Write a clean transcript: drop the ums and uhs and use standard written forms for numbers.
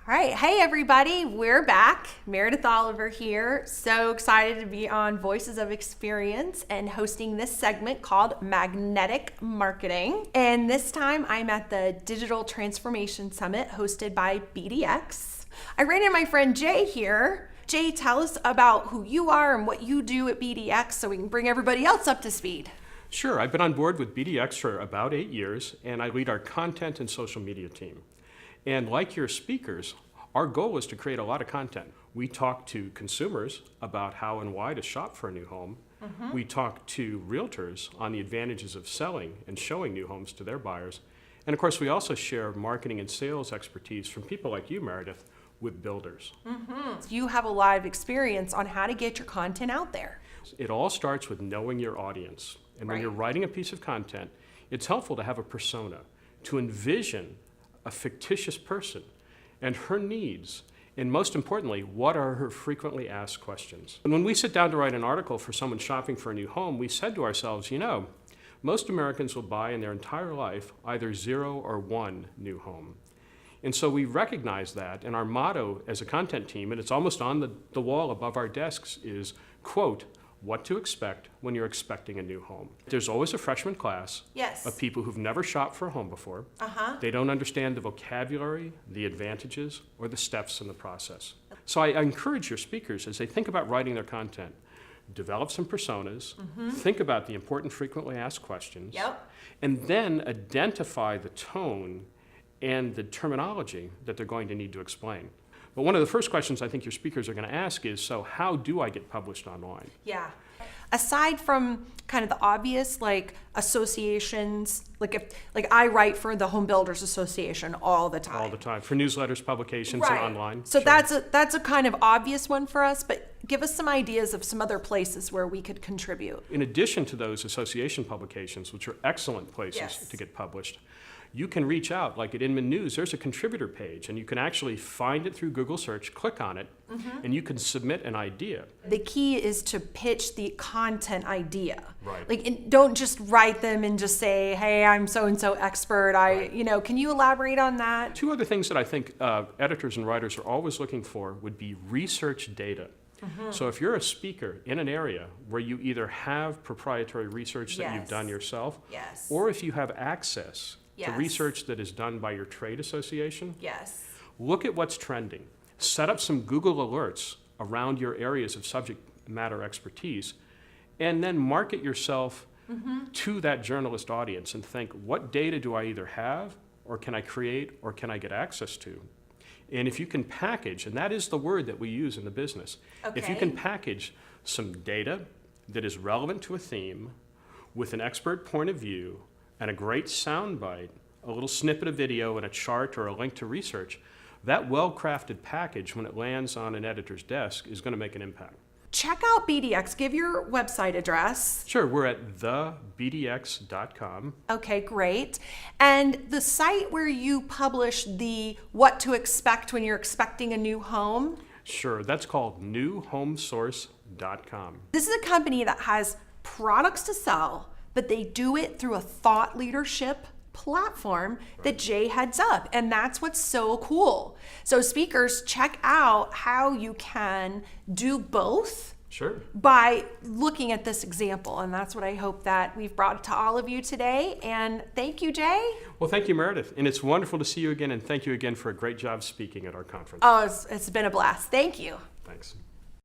All right, hey everybody, we're back. Meredith Oliver here. So excited to be on Voices of Experience and hosting this segment called Magnetic Marketing. And this time I'm at the Digital Transformation Summit hosted by BDX. I ran into my friend Jay here. Jay, tell us about who you are and what you do at BDX so we can bring everybody else up to speed. Sure, I've been on board with BDX for about 8 years, and I lead our content and social media team. And like your speakers, our goal is to create a lot of content. We talk to consumers about how and why to shop for a new home. We talk to realtors on the advantages of selling and showing new homes to their buyers. And of course, we also share marketing and sales expertise from people like you, Meredith, with builders. You have a lot of experience on how to get your content out there. It all starts with knowing your audience. And when you're writing a piece of content, it's helpful to have a persona, to envision a fictitious person and her needs, and most importantly, what are her frequently asked questions. And when we sit down to write an article for someone shopping for a new home, we said to ourselves, you know, most Americans will buy in their entire life either 0 or 1 new home. And so we recognize that, and our motto as a content team, and it's almost on the wall above our desks, is, quote, what to expect when you're expecting a new home. There's always a freshman class of people who've never shopped for a home before. They don't understand the vocabulary, the advantages, or the steps in the process. So I encourage your speakers, as they think about writing their content, develop some personas, think about the important frequently asked questions, and then identify the tone and the terminology that they're going to need to explain. But one of the first questions I think your speakers are going to ask is, so how do I get published online? Yeah. Aside from kind of the obvious, like associations, like I write for the Home Builders Association all the time. All the time, for newsletters, publications, and online. So that's a kind of obvious one for us, but give us some ideas of some other places where we could contribute. In addition to those association publications, which are excellent places to get published, you can reach out, like at Inman News, there's a contributor page, and you can actually find it through Google search, click on it, and you can submit an idea. The key is to pitch the content idea. Like, don't just write them and just say, hey, I'm so-and-so expert. Can you elaborate on that? 2 other things that I think editors and writers are always looking for would be research data. So if you're a speaker in an area where you either have proprietary research that you've done yourself, or if you have access to research that is done by your trade association, look at what's trending. Set up some Google alerts around your areas of subject matter expertise, and then market yourself to that journalist audience and think, what data do I either have, or can I create, or can I get access to? And if you can package, and that is the word that we use in the business, if you can package some data that is relevant to a theme with an expert point of view and a great soundbite, a little snippet of video and a chart or a link to research, that well-crafted package, when it lands on an editor's desk, is going to make an impact. Check out BDX. Give your website address. Sure, we're at thebdx.com. Okay, great. And the site where you publish the what to expect when you're expecting a new home? Sure, that's called newhomesource.com. This is a company that has products to sell, but they do it through a thought leadership platform that Jay heads up. And that's what's so cool. So speakers, check out how you can do both by looking at this example. And that's what I hope that we've brought to all of you today. And thank you, Jay. Well, thank you, Meredith. And it's wonderful to see you again. And thank you again for a great job speaking at our conference. Oh, it's been a blast. Thank you. Thanks.